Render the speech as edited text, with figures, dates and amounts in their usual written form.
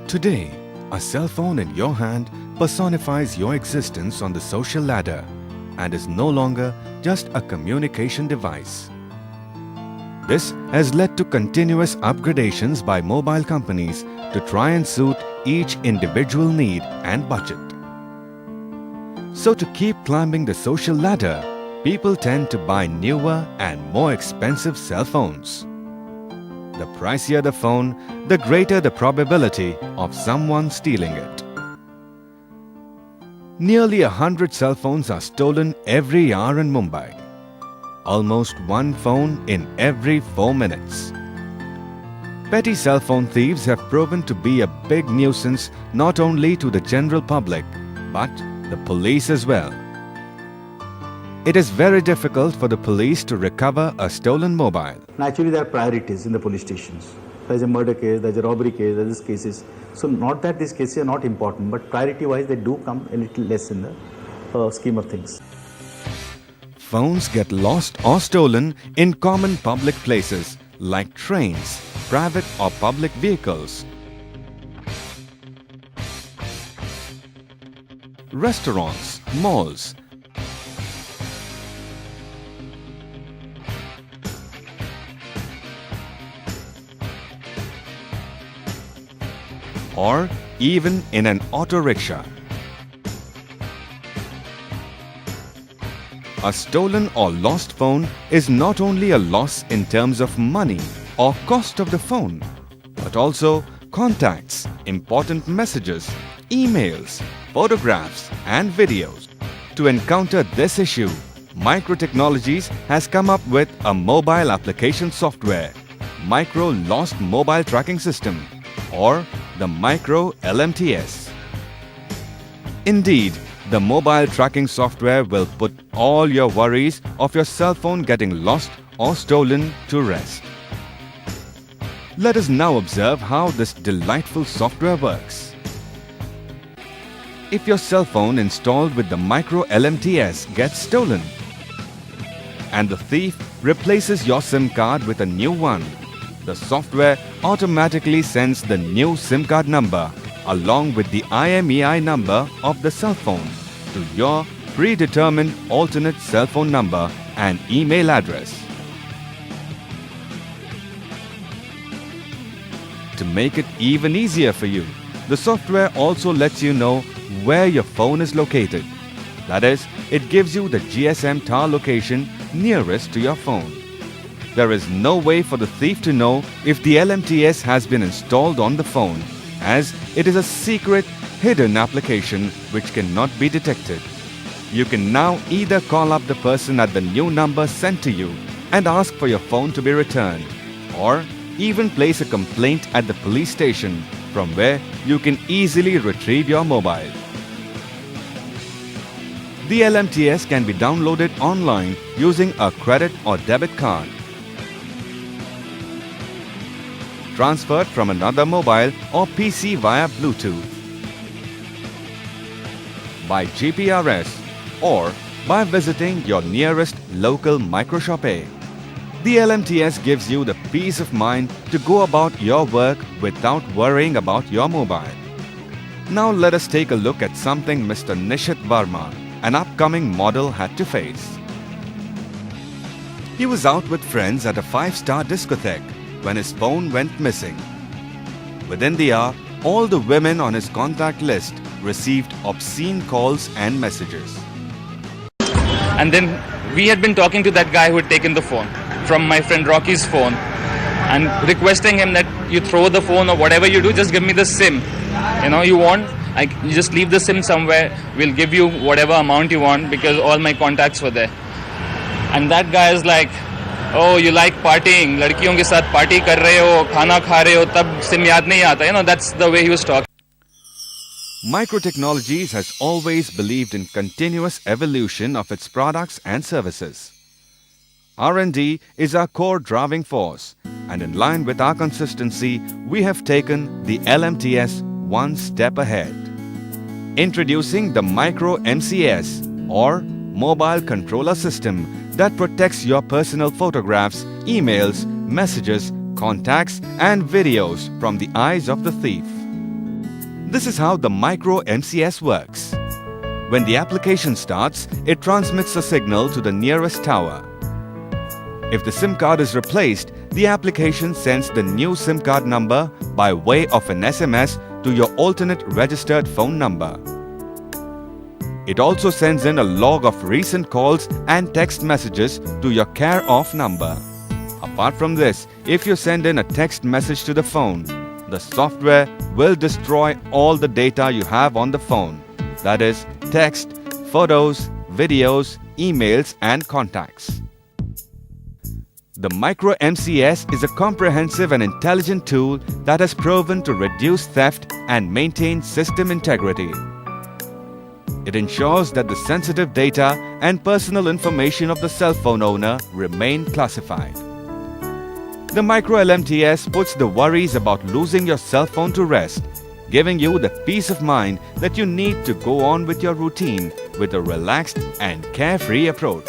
Today, a cell phone in your hand personifies your existence on the social ladder and is no longer just a communication device. This has led to continuous upgradations by mobile companies to try and suit each individual need and budget. So to keep climbing the social ladder, people tend to buy newer and more expensive cell phones. The pricier the phone, the greater the probability of someone stealing it. Nearly 100 cell phones are stolen every hour in Mumbai. Almost one phone in every 4 minutes. Petty cell phone thieves have proven to be a big nuisance not only to the general public, but the police as well. It is very difficult for the police to recover a stolen mobile. Naturally, there are priorities in the police stations. There's a murder case, there's a robbery case, there's these cases. So not that these cases are not important, but priority-wise they do come a little less in the scheme of things. Phones get lost or stolen in common public places like trains, private or public vehicles, restaurants, malls, or even in an auto rickshaw. A stolen or lost phone is not only a loss in terms of money or cost of the phone, but also contacts, important messages, emails, photographs and videos. To encounter this issue, Micro Technologies has come up with a mobile application software, Micro Lost Mobile Tracking System, or the Micro LMTS. Indeed, the mobile tracking software will put all your worries of your cell phone getting lost or stolen to rest. Let us now observe how this delightful software works. If your cell phone installed with the Micro LMTS gets stolen and the thief replaces your SIM card with a new one, the software automatically sends the new SIM card number along with the IMEI number of the cell phone to your predetermined alternate cell phone number and email address. To make it even easier for you, the software also lets you know where your phone is located. That is, it gives you the GSM tower location nearest to your phone. There is no way for the thief to know if the LMTS has been installed on the phone, as it is a secret, hidden application which cannot be detected. You can now either call up the person at the new number sent to you and ask for your phone to be returned, or even place a complaint at the police station from where you can easily retrieve your mobile. The LMTS can be downloaded online using a credit or debit card, transferred from another mobile or PC via Bluetooth, by GPRS, or by visiting your nearest local microshoppe. The LMTS gives you the peace of mind to go about your work without worrying about your mobile. Now let us take a look at something Mr. Nishit Verma, an upcoming model, had to face. He was out with friends at a 5-star discotheque when his phone went missing. Within the hour, all the women on his contact list received obscene calls and messages. And then we had been talking to that guy who had taken the phone from my friend Rocky's phone and requesting him that you throw the phone or whatever you do, just give me the SIM. You just leave the SIM somewhere, we'll give you whatever amount you want because all my contacts were there. And that guy is like, oh, you like partying, लड़कियों के साथ party कर रहे हो, खाना खा रहे हो, तब SIM याद नहीं आता. That's the way he was talking. Micro Technologies has always believed in continuous evolution of its products and services. R&D is our core driving force, and in line with our consistency, we have taken the LMTS one step ahead. Introducing the Micro MCS, or Mobile Controller System, that protects your personal photographs, emails, messages, contacts and videos from the eyes of the thief. This is how the micro MCS works. When the application starts, it transmits a signal to the nearest tower. If the SIM card is replaced, the application sends the new SIM card number by way of an SMS to your alternate registered phone number. It also sends in a log of recent calls and text messages to your care-off number. Apart from this, if you send in a text message to the phone, the software will destroy all the data you have on the phone. That is, text, photos, videos, emails and contacts. The Micro MCS is a comprehensive and intelligent tool that has proven to reduce theft and maintain system integrity. It ensures that the sensitive data and personal information of the cell phone owner remain classified. The Micro LMTS puts the worries about losing your cell phone to rest, giving you the peace of mind that you need to go on with your routine with a relaxed and carefree approach.